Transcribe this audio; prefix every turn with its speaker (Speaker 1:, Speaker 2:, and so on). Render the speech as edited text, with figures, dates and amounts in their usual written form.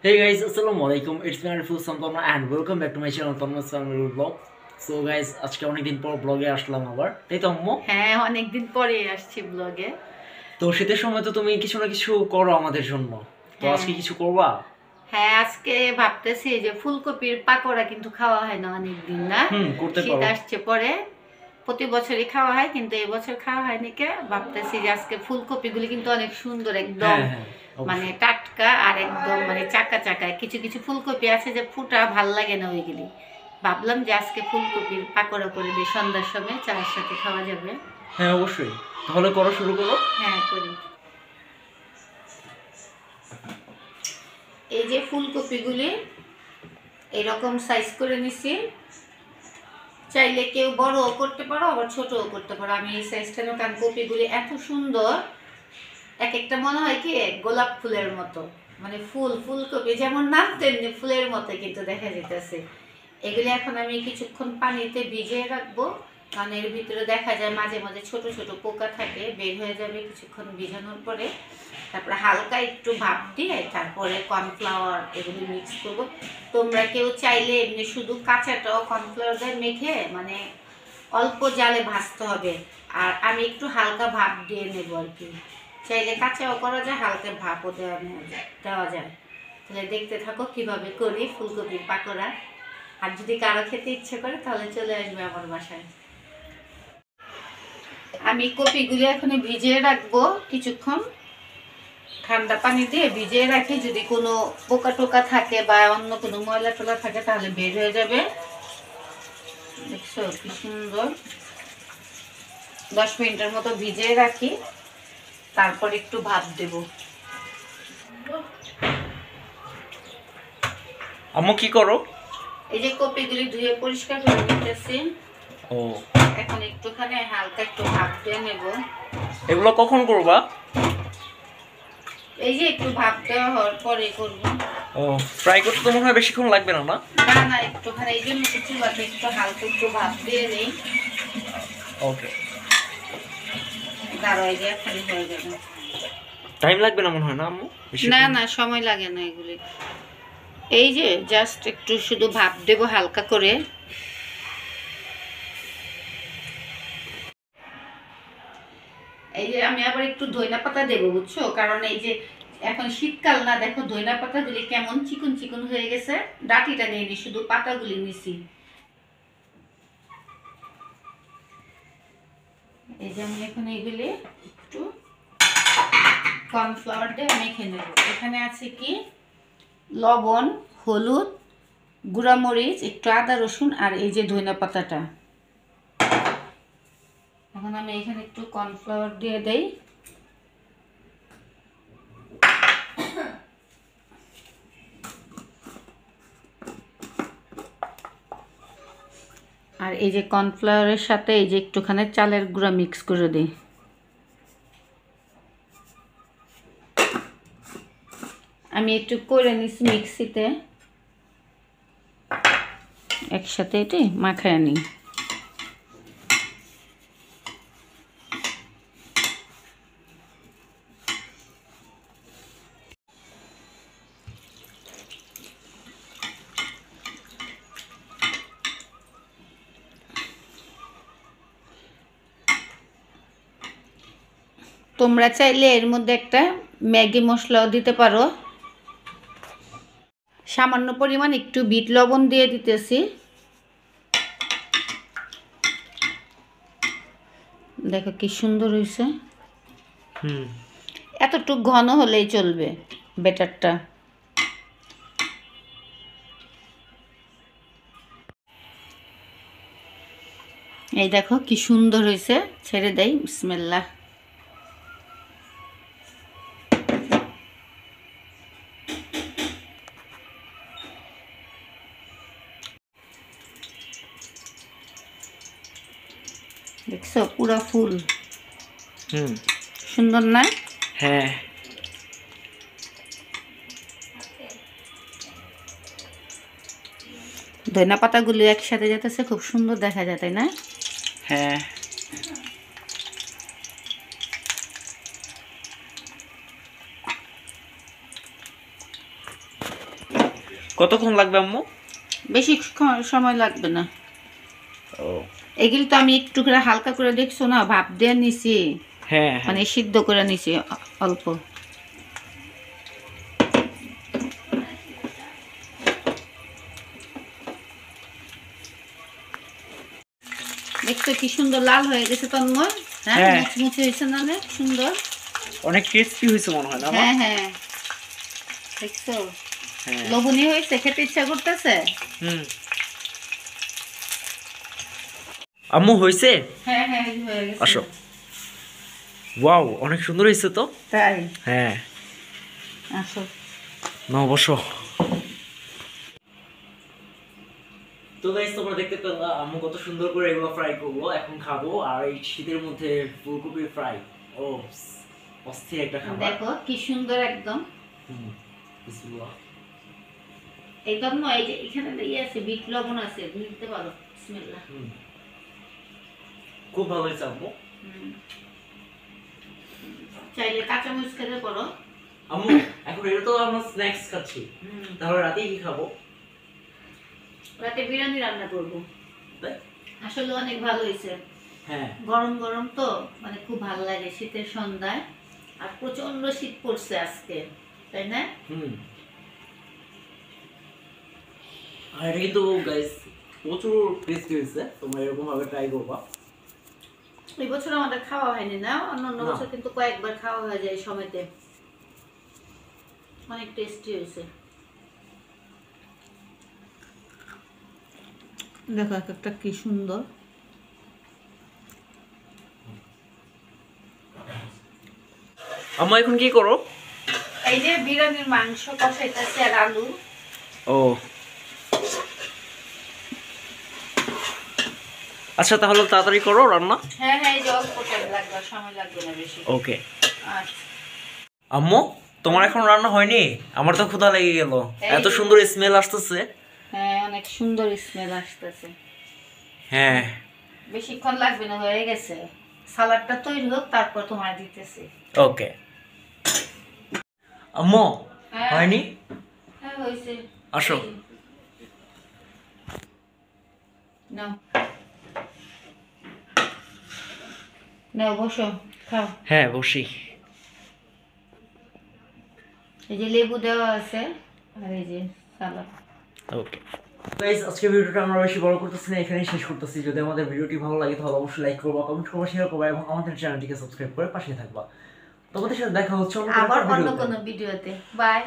Speaker 1: Hey guys, Assalamualaikum. It's me Ariful Santana and welcome back to my channel Thomas Family Vlog. So guys, আজকে অনেকদিন পর ব্লগে আসলাম আবার। তাই তো আম্মু?
Speaker 2: হ্যাঁ, অনেকদিন পরে আসছি ব্লগে।
Speaker 1: তো শীতের সময় তো তুমি কিছু না কিছু করো আমাদের জন্য। তো
Speaker 2: হ্যাঁ
Speaker 1: আজকে কিছু করবা?
Speaker 2: হ্যাঁ, আজকে ভাবতেছি যে ফুলকপির পাকোড়া কিন্তু খাওয়া হয় না অনেকদিন, না?
Speaker 1: করতে
Speaker 2: শীত
Speaker 1: পারো।
Speaker 2: আসছে পরে, প্রতি বছরই খাওয়া হয় কিন্তু এবছর খাওয়া হয়নি কে। ভাবতেছি যে আজকে ফুলকপিগুলি কিন্তু অনেক সুন্দর, একদম
Speaker 1: হ্যাঁ হ্যাঁ,
Speaker 2: মানে
Speaker 1: অবশ্যই।
Speaker 2: টাটকা আর একদম মানে চাকা চাকা। কিছু কিছু ফুলকপি আছে যে ফুটা ভাল লাগে না ওইগুলি। ভাবলাম যে আজকে ফুলকপির পাকোড়া করে দিই, সন্ধ্যার সময় চায়ের সাথে খাওয়া যাবে।
Speaker 1: হ্যাঁ অবশ্যই। তাহলে করো, শুরু করো।
Speaker 2: হ্যাঁ, করি। এই যে ফুলকপিগুলি এরকম সাইজ করে নিছি। চাইলে কেউ বড়ও করতে পারো, আবার ছোটও করতে পারো। আমি এই সাইজটা নেব কারণ কপিগুলি এত সুন্দর, এক একটা মনে হয় কি গোলাপ ফুলের মতো, মানে ফুলকপি যেমন নাম তেমনি ফুলের মতো কিন্তু দেখা যেতেছে। এগুলি এখন আমি কিছুক্ষণ পানিতে ভিজিয়ে রাখবো, কারণ এর ভিতরে দেখা যায় মাঝে মাঝে ছোট ছোট পোকা থাকে, বের হয়ে যাবে কিছুক্ষণ ভিজানোর পরে। তারপরে হালকা একটু ভাপ দিয়ে তারপরে কর্নফ্লাওয়ার এগুলি মিক্স করবো। তোমরা কেউ চাইলে এমনি শুধু কাঁচাটাও কর্নফ্লাওয়ার দিয়ে মেখে মানে অল্প জালে ভাজতে হবে, আর আমি একটু হালকা ভাপ দিয়ে নেবো আর কি। চাইলে কাঁচাও করা যায়, হালকা ভাপও দেওয়া যায়। তাহলে দেখতে থাকো কিভাবে করি ফুলকপির পাকোড়া। আর যদি কারো খেতে ইচ্ছে করে তাহলে চলে আসবে আমার বাসায়। আমি কপিগুলি এখন ভিজিয়ে রাখবো কিছুক্ষণ, ঠান্ডা পানি দিয়ে ভিজিয়ে রাখি। যদি কোনো পোকা টোকা থাকে বা অন্য কোনো ময়লা টোলা থাকে তাহলে বের হয়ে যাবে। দেখছো কি সুন্দর। 10 মিনিটের মতো ভিজিয়ে রাখি, তারপর একটু ভাপ দেব।
Speaker 1: আম্মু কি করো?
Speaker 2: এই যে কপিগুলি ধুয়ে পরিষ্কার করে নিতেছি।
Speaker 1: ও,
Speaker 2: এখন একটুখানি হালকা একটু ভাপ দিয়ে নেব।
Speaker 1: এগুলো কখন করবা?
Speaker 2: এই যে একটু ভাপ দেওয়া হওয়ার পরে করব।
Speaker 1: ও, ফ্রাই করতে তো মনে হয় বেশিক্ষণ লাগবে না, না?
Speaker 2: না না, একটুখানি এই জন্য একটু চুলাতে একটু হালকা একটু ভাপ দিয়ে নেই।
Speaker 1: ওকে।
Speaker 2: দাঁড়াই দিয়ে খালি হয়ে যাবে।
Speaker 1: টাইম লাগবে না মনে হয়, না আম্মু?
Speaker 2: না
Speaker 1: বেশিক্ষণ?
Speaker 2: না, সময় লাগে না এগুলি। এই যে জাস্ট একটু শুধু ভাপ দেব হালকা করে। এই যে আমি আবার একটু ধইনা পাতা দেবো, বুঝছো? কারণ এই যে এখন শীতকাল না, দেখো ধইনা পাতাগুলি কেমন চিকন চিকন হয়ে গেছে। ডাঁটিটা নিয়ে নি, শুধু পাতাগুলি নিছি। এই যে আমি এখন এইগুলি একটু কর্নফ্লাওয়ার দিয়ে মেখে নেব। এখানে আছে কি লবণ, হলুদ, গুঁড়ামরিচ, একটু আদা রসুন আর এই যে ধনিয়া পাতাটা। এখন আমি এখানে একটু কর্নফ্লাওয়ার দিয়ে দেই। আর এই যে কর্নফ্লাওয়ারের সাথে এই যে একটুখানি চালের গুঁড়া মিক্স করে দিই। আমি একটু করে নিচ্ছি মিক্সিতে, একসাথে এটি মাখায় নিই। তোমরা চাইলে এর মধ্যে একটা ম্যাগি মশলাও দিতে পারো। সামান্য পরিমাণ একটু বিট লবণ দিয়ে দিতেছি। দেখো কি সুন্দর হয়েছে। এতটুক ঘন হলেই চলবে ব্যাটারটা। এই দেখো কি সুন্দর হয়েছে। ছেড়ে দেই, বিসমিল্লাহ। দেখছো পুরা ফুল, সুন্দর না?
Speaker 1: হ্যাঁ।
Speaker 2: ধনিয়া পাতাগুলো একসাথে যেতেছে, খুব সুন্দর দেখা যায়, তাই না?
Speaker 1: হ্যাঁ। কতক্ষণ লাগবে আম্মু?
Speaker 2: বেশি সময় লাগবে না।
Speaker 1: ও
Speaker 2: এগুলো তো আমি একটু করে হালকা করে দেখছো না, ভাপ দিয়ে নিছি,
Speaker 1: হ্যাঁ
Speaker 2: মানে সিদ্ধ করে নিছি অল্প। দেখছো কি সুন্দর লাল হয়ে গেছে তন্ময়? হ্যাঁ, মুচমুচে হয়েছে না? অনেক সুন্দর,
Speaker 1: অনেক টেস্টি হয়েছে মনে হয় না?
Speaker 2: হ্যাঁ হ্যাঁ, দেখছো লবণীয় হয়েছে, খেতে ইচ্ছা করতেছে।
Speaker 1: আম্মু হয়েছে?
Speaker 2: হ্যাঁ হ্যাঁ হয়ে গেছে।
Speaker 1: আসো। ওয়াও, অনেক সুন্দর হয়েছে তো।
Speaker 2: তাই?
Speaker 1: হ্যাঁ,
Speaker 2: আসো
Speaker 1: না বসো। তো গাইস, তোমরা দেখতে পেলা আম্মু কত সুন্দর করে এগুলো ফ্রাই করলো। এখন খাবো। আর এই শীতের মধ্যে ফুলকপি ফ্রাই, ও অস্থির একটা খাবার।
Speaker 2: দেখো কি সুন্দর একদম।
Speaker 1: বিসমিল্লাহ।
Speaker 2: এই জন্য এই যে এখানে ইয়ে আছে, বিট লবণ আছে, দিতে পারো। বিসমিল্লাহ।
Speaker 1: খুব ভালো হয়েছে আম্মু।
Speaker 2: চাইলে কাঁচামরিচ খেতে পারো
Speaker 1: আম্মু। এখন এটা তো আমরা স্ন্যাক্স খাচ্ছি, তাহলে রাতে কি খাবো?
Speaker 2: রাতে বিরিয়ানি রান্না করব। আসলে অনেক ভালো হয়েছে।
Speaker 1: হ্যাঁ,
Speaker 2: গরম গরম তো মানে খুব ভালো লাগে শীতের সন্ধ্যায়। আর প্রচন্ড শীত পড়ছে আজকে, তাই না?
Speaker 1: আর এটা কিন্তু গাইস প্রচুর টেস্টি হয়েছে। তোমরা এরকম ভাবে ট্রাই করবা।
Speaker 2: এই বছর আমাদের খাওয়া হয়নি না, অন্য বছর কিন্তু কয়েকবার খাওয়া হয়ে যায় এই সময়তে। অনেক টেস্টি হয়েছে। দেখো একটা কি সুন্দর।
Speaker 1: আম্মা এখন কি করো?
Speaker 2: এই যে বিরিয়ানির মাংস কষাইতেছি আর আলু।
Speaker 1: ও আচ্ছা, তাহলে তাড়াতাড়ি করো রান্না।
Speaker 2: হ্যাঁ হ্যাঁ, এই যে অল্প টাইম লাগবে, সময় লাগবে না বেশি।
Speaker 1: ওকে।
Speaker 2: আচ্ছা
Speaker 1: আম্মু, তোমার এখন রান্না হয়নি? আমার তো ক্ষুধা লেগে গেল, এত সুন্দর স্মেল আসতেছে।
Speaker 2: হ্যাঁ, অনেক সুন্দর স্মেল আসতেছে।
Speaker 1: হ্যাঁ,
Speaker 2: বেশিক্ষণ লাগবে না, হয়ে গেছে। সালাডটা তৈরি হোক, তারপর তোমার দিতেছি।
Speaker 1: ওকে। আম্মু হয়নি?
Speaker 2: হ্যাঁ হয়েছে।
Speaker 1: আসো।
Speaker 2: নাও নাও, বসো, খাও।
Speaker 1: হ্যাঁ, বসি।
Speaker 2: এই যে লেবু দেওয়া আছে, আর এই যে সালাড।
Speaker 1: ওকে গাইস, আজকে ভিডিওটা আমরা বেশি বড় করতেছি না, এখানেই শেষ করতেছি। যদি আমাদের ভিডিওটি ভালো লাগে তাহলে অবশ্যই লাইক করবা, কমেন্ট করবা, শেয়ার করবা এবং আমাদের চ্যানেলটিকে সাবস্ক্রাইব করে পাশে থাকবা। তোমাদের সাথে দেখা হচ্ছে
Speaker 2: আবার অন্য কোনো ভিডিওতে। বাই।